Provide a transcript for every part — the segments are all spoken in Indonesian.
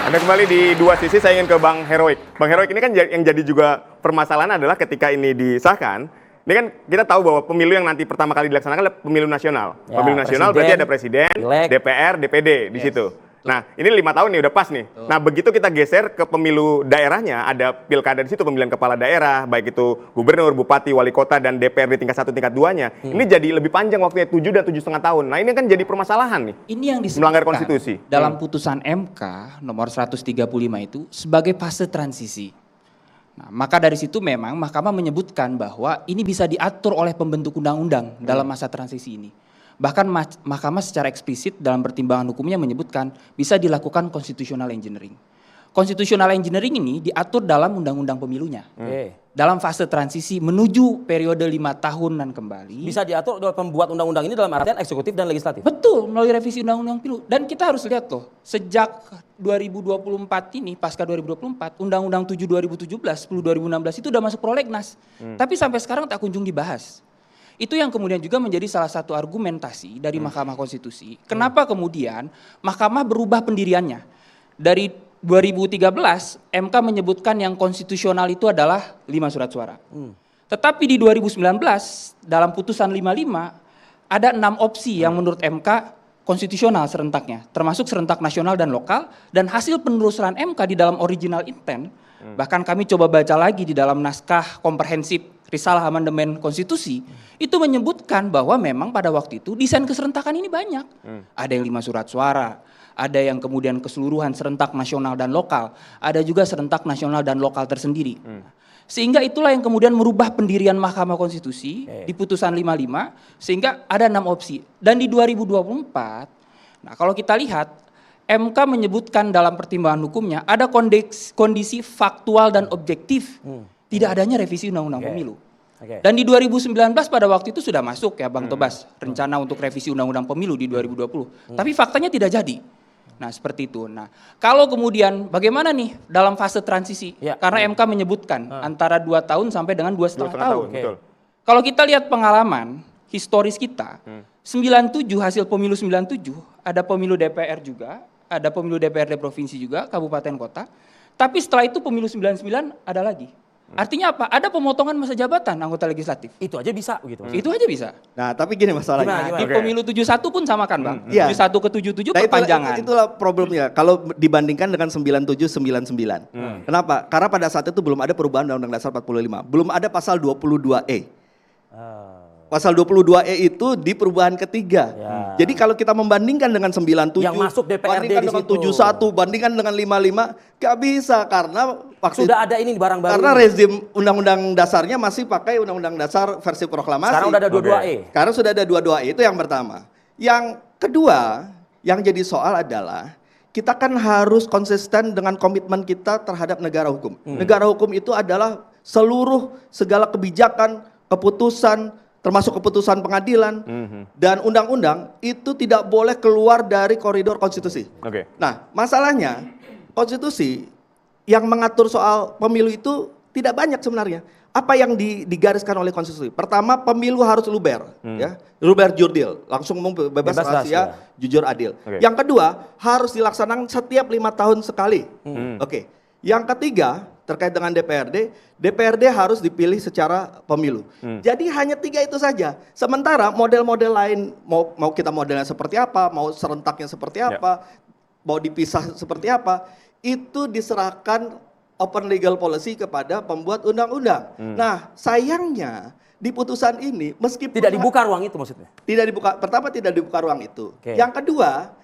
Anda kembali di Dua Sisi, saya ingin ke Bang Heroik. Bang Heroik, ini kan yang jadi juga permasalahan adalah ketika ini disahkan, ini kan kita tahu bahwa pemilu yang nanti pertama kali dilaksanakan adalah pemilu nasional. Ya, pemilu nasional berarti ada presiden, pileg, DPR, DPD di situ. Nah, ini 5 tahun nih udah pas nih. Nah, begitu kita geser ke pemilu daerahnya, ada pilkada di situ, pemilihan kepala daerah, baik itu gubernur, bupati, wali kota, dan DPR di tingkat 1, tingkat 2-nya. Ini jadi lebih panjang waktunya, 7 dan 7,5 tahun. Nah, ini kan jadi permasalahan nih. Ini yang melanggar disebutkan konstitusi. dalam putusan MK nomor 135 itu sebagai fase transisi. Nah, maka dari situ memang Mahkamah menyebutkan bahwa ini bisa diatur oleh pembentuk undang-undang dalam masa transisi ini. Bahkan Mahkamah secara eksplisit dalam pertimbangan hukumnya menyebutkan bisa dilakukan constitutional engineering. Constitutional engineering ini diatur dalam undang-undang pemilunya. Dalam fase transisi menuju periode 5 tahunan kembali. Bisa diatur oleh pembuat undang-undang ini dalam artian eksekutif dan legislatif. Betul, melalui revisi undang-undang pemilu. Dan kita harus lihat loh, sejak 2024 ini, pasca 2024, Undang-Undang 7 2017, 10 2016 itu udah masuk prolegnas. Tapi sampai sekarang tak kunjung dibahas. Itu yang kemudian juga menjadi salah satu argumentasi dari Mahkamah Konstitusi. Kenapa kemudian Mahkamah berubah pendiriannya. Dari 2013, MK menyebutkan yang konstitusional itu adalah 5 surat suara. Tetapi di 2019, dalam putusan 55, ada 6 opsi yang menurut MK konstitusional serentaknya. Termasuk serentak nasional dan lokal. Dan hasil penelusuran MK di dalam original intent, bahkan kami coba baca lagi di dalam naskah komprehensif Risalah Amandemen Konstitusi, itu menyebutkan bahwa memang pada waktu itu desain keserentakan ini banyak. Ada yang 5 surat suara, ada yang kemudian keseluruhan serentak nasional dan lokal, ada juga serentak nasional dan lokal tersendiri. Sehingga itulah yang kemudian merubah pendirian Mahkamah Konstitusi di putusan 55, sehingga ada 6 opsi. Dan di 2024, nah kalau kita lihat, MK menyebutkan dalam pertimbangan hukumnya ada kondisi faktual dan objektif tidak adanya revisi Undang-Undang Pemilu. Dan di 2019 pada waktu itu sudah masuk ya Bang Tobas, rencana untuk revisi Undang-Undang Pemilu di 2020. Tapi faktanya tidak jadi. Nah seperti itu. Nah kalau kemudian bagaimana nih dalam fase transisi? Karena MK menyebutkan antara 2 tahun sampai dengan 2,5 tahun. Kalau kita lihat pengalaman historis kita, 97 hasil pemilu 97, ada pemilu DPR juga, ada pemilu DPRD provinsi juga, kabupaten kota. Tapi setelah itu pemilu 99 ada lagi. Artinya apa? Ada pemotongan masa jabatan anggota legislatif. Itu aja bisa gitu. Itu aja bisa. Nah, tapi gini masalahnya. Di pemilu 71 pun sama kan, Bang? Iya. 71 ke 77 perpanjangan. Itulah problemnya. Kalau dibandingkan dengan 97 99. Kenapa? Karena pada saat itu belum ada perubahan Undang-Undang Dasar 45. Belum ada pasal 22E. Pasal 22E itu di perubahan ketiga. Jadi kalau kita membandingkan dengan 97, yang masuk DPRD bandingkan di dengan situ. 71, bandingkan dengan 55, gak bisa karena Sudah ada ini barang baru. Karena rezim Undang-Undang Dasarnya masih pakai Undang-Undang Dasar versi proklamasi. Sekarang udah ada 22E. Sekarang sudah ada 22E, itu yang pertama. Yang kedua, yang jadi soal adalah kita kan harus konsisten dengan komitmen kita terhadap negara hukum. Negara hukum itu adalah segala kebijakan, keputusan, termasuk keputusan pengadilan dan undang-undang itu tidak boleh keluar dari koridor konstitusi. Nah, masalahnya konstitusi yang mengatur soal pemilu itu tidak banyak sebenarnya. Apa yang digariskan oleh konstitusi? Pertama, pemilu harus luber, ya, luber jurdil, langsung umum, bebas rahasia, jujur adil. Yang kedua, harus dilaksanakan setiap 5 tahun sekali. Yang ketiga, terkait dengan DPRD harus dipilih secara pemilu. Jadi hanya 3 itu saja. Sementara model-model lain, mau kita modelnya seperti apa, mau serentaknya seperti apa, mau dipisah seperti apa, itu diserahkan open legal policy kepada pembuat undang-undang. Nah sayangnya di putusan ini meskipun tidak dibuka ruang itu maksudnya? Tidak dibuka, pertama tidak dibuka ruang itu. Yang kedua,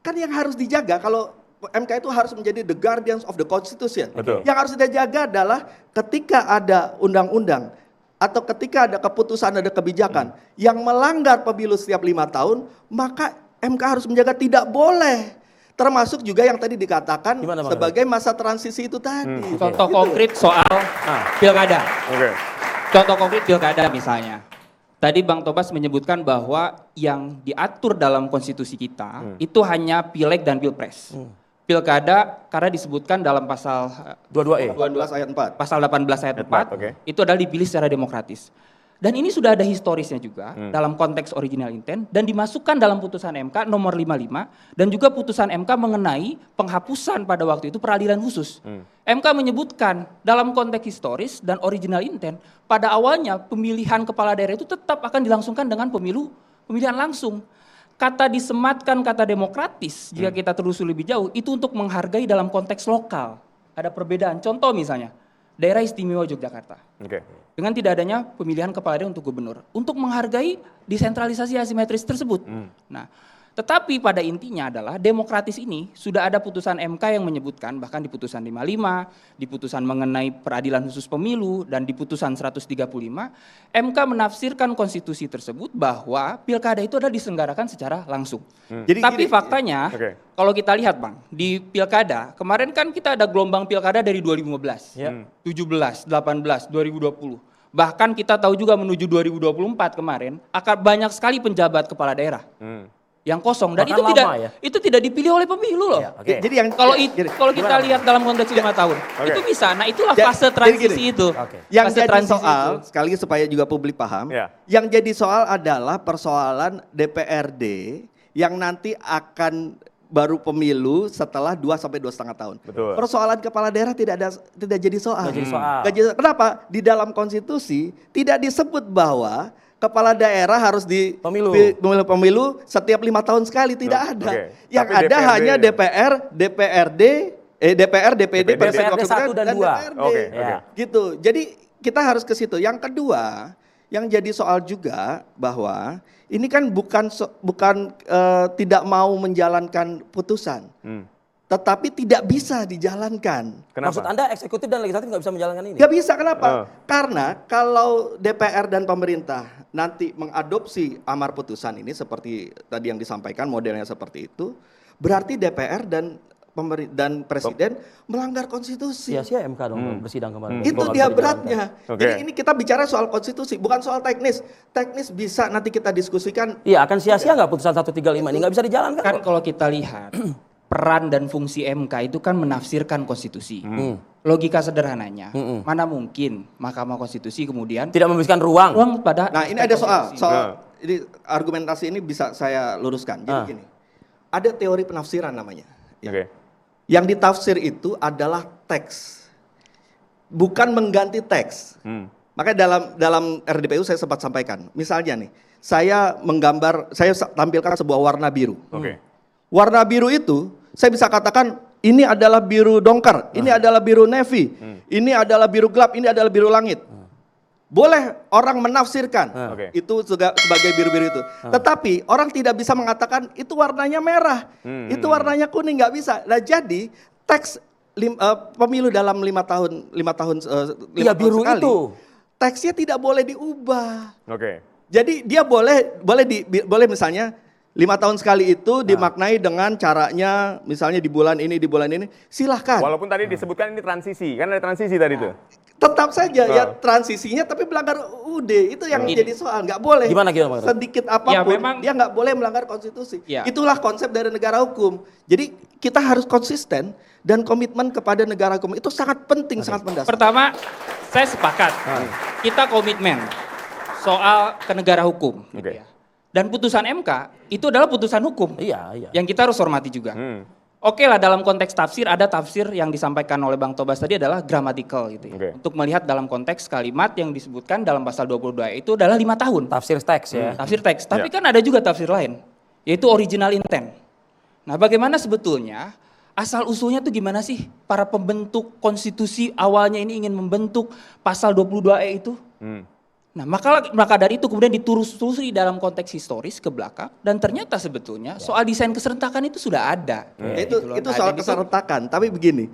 kan yang harus dijaga kalau MK itu harus menjadi the guardians of the constitution. Yang harus dijaga adalah ketika ada undang-undang atau ketika ada keputusan, ada kebijakan yang melanggar pemilu setiap 5 tahun, maka MK harus menjaga tidak boleh. Termasuk juga yang tadi dikatakan sebagai masa transisi itu tadi. Contoh konkret soal pilkada. Contoh konkret pilkada misalnya. Tadi Bang Tobas menyebutkan bahwa yang diatur dalam konstitusi kita itu hanya pileg dan pilpres. Pilkada karena disebutkan dalam pasal 22E. 18 ayat 4. Pasal 18 ayat 4 itu adalah dipilih secara demokratis. Dan ini sudah ada historisnya juga dalam konteks original intent dan dimasukkan dalam putusan MK nomor 55 dan juga putusan MK mengenai penghapusan pada waktu itu peradilan khusus. MK menyebutkan dalam konteks historis dan original intent pada awalnya pemilihan kepala daerah itu tetap akan dilangsungkan dengan pemilihan langsung. Kata disematkan kata demokratis jika kita telusuri lebih jauh itu untuk menghargai dalam konteks lokal. Ada perbedaan. Contoh misalnya daerah istimewa Yogyakarta. Dengan tidak adanya pemilihan kepala daerah untuk gubernur. Untuk menghargai desentralisasi asimetris tersebut. Nah, tetapi pada intinya adalah demokratis ini sudah ada putusan MK yang menyebutkan, bahkan di putusan 55, di putusan mengenai peradilan khusus pemilu, dan di putusan 135, MK menafsirkan konstitusi tersebut bahwa pilkada itu adalah diselenggarakan secara langsung. Tapi faktanya, kalau kita lihat Bang, di pilkada, kemarin kan kita ada gelombang pilkada dari 2015, 17, 18, 2020. Bahkan kita tahu juga menuju 2024 kemarin, akan banyak sekali penjabat kepala daerah. Yang kosong dan itu tidak dipilih oleh pemilu loh. Jadi yang kalau kita lihat dalam konteks 5 tahun itu bisa. Nah itulah fase transisi itu. Yang jadi soal sekali supaya juga publik paham. Yang jadi soal adalah persoalan DPRD yang nanti akan baru pemilu setelah 2 sampai 2,5 tahun. Persoalan kepala daerah tidak jadi soal. Kenapa? Di dalam konstitusi tidak disebut bahwa kepala daerah harus di pemilu setiap 5 tahun sekali, tidak ada. Yang tapi ada DPRD hanya DPR, DPR, DPD, DPRD 1 dan 2. DPRD. Gitu. Jadi kita harus ke situ. Yang kedua, yang jadi soal juga bahwa ini kan bukan tidak mau menjalankan putusan. Tetapi tidak bisa dijalankan. Maksud Anda eksekutif dan legislatif nggak bisa menjalankan ini? Nggak bisa, kenapa? Karena kalau DPR dan pemerintah nanti mengadopsi amar putusan ini seperti tadi yang disampaikan modelnya seperti itu, berarti DPR dan Presiden melanggar konstitusi. Sia-sia MK dong bersidang kemarin. Itu dia beratnya. Jadi ini kita bicara soal konstitusi, bukan soal teknis. Teknis bisa nanti kita diskusikan. Iya, akan sia-sia nggak putusan 135 ini nggak bisa dijalankan? Kan kalau kita lihat peran dan fungsi MK itu kan menafsirkan konstitusi. Logika sederhananya, mana mungkin Mahkamah Konstitusi kemudian tidak memberikan ruang pada. Nah ini ada soal ini argumentasi ini bisa saya luruskan. Jadi gini, ada teori penafsiran namanya. Yang ditafsir itu adalah teks, bukan mengganti teks. Makanya dalam RDPU saya sempat sampaikan, misalnya nih, saya tampilkan sebuah warna biru. Warna biru itu saya bisa katakan ini adalah biru dongker, ini adalah biru navy, ini adalah biru gelap, ini adalah biru langit. Boleh orang menafsirkan itu sebagai biru-biru itu. Tetapi orang tidak bisa mengatakan itu warnanya merah, itu warnanya kuning, nggak bisa. Nah jadi teks pemilu dalam 5 tahun biru sekali, itu teksnya tidak boleh diubah. Jadi dia boleh misalnya 5 tahun sekali itu dimaknai dengan caranya, misalnya di bulan ini, silahkan. Walaupun tadi disebutkan ini transisi, kan ada transisi tadi tuh. Tetap saja ya transisinya, tapi melanggar UUD itu yang jadi soal, nggak boleh. Gimana? Sedikit apapun, dia nggak boleh melanggar konstitusi. Itulah konsep dari negara hukum. Jadi kita harus konsisten dan komitmen kepada negara hukum itu sangat penting, sangat mendasar. Pertama, saya sepakat kita komitmen soal ke negara hukum. Gitu ya. Dan putusan MK itu adalah putusan hukum yang kita harus hormati juga. Oke lah, dalam konteks tafsir ada tafsir yang disampaikan oleh Bang Tobas tadi adalah grammatical gitu ya. Untuk melihat dalam konteks kalimat yang disebutkan dalam pasal 22 itu adalah 5 tahun. Tafsir teks ya. Tafsir teks. Tapi kan ada juga tafsir lain, yaitu original intent. Nah bagaimana sebetulnya asal usulnya tuh gimana sih para pembentuk konstitusi awalnya ini ingin membentuk pasal 22E itu? Nah maka dari itu kemudian ditelusuri dalam konteks historis ke belakang dan ternyata sebetulnya soal desain keserentakan itu sudah ada. Itu soal keserentakan, tapi begini,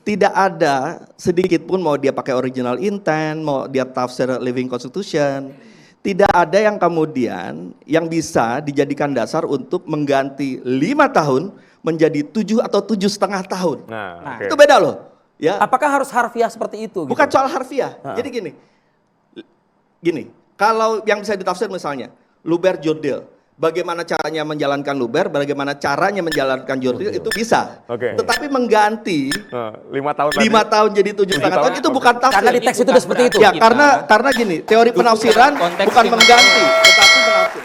tidak ada sedikit pun mau dia pakai original intent, mau dia tafsir living constitution, tidak ada yang kemudian yang bisa dijadikan dasar untuk mengganti 5 tahun menjadi 7 atau 7,5 tahun. Nah, itu beda loh. Ya. Apakah harus harfiah seperti itu? Bukan soal harfiah. Jadi gini, kalau yang bisa ditafsir misalnya Luber Jurdil, bagaimana caranya menjalankan luber, bagaimana caranya menjalankan jurdil itu bisa. Oke. Tetapi mengganti 5 tahun 5 tahun jadi 7,5 tahun itu bukan tafsir. Karena di teks itu udah seperti itu. Ya, karena gini, teori penafsiran konteks bukan lima mengganti, tahun. tetapi menafsir.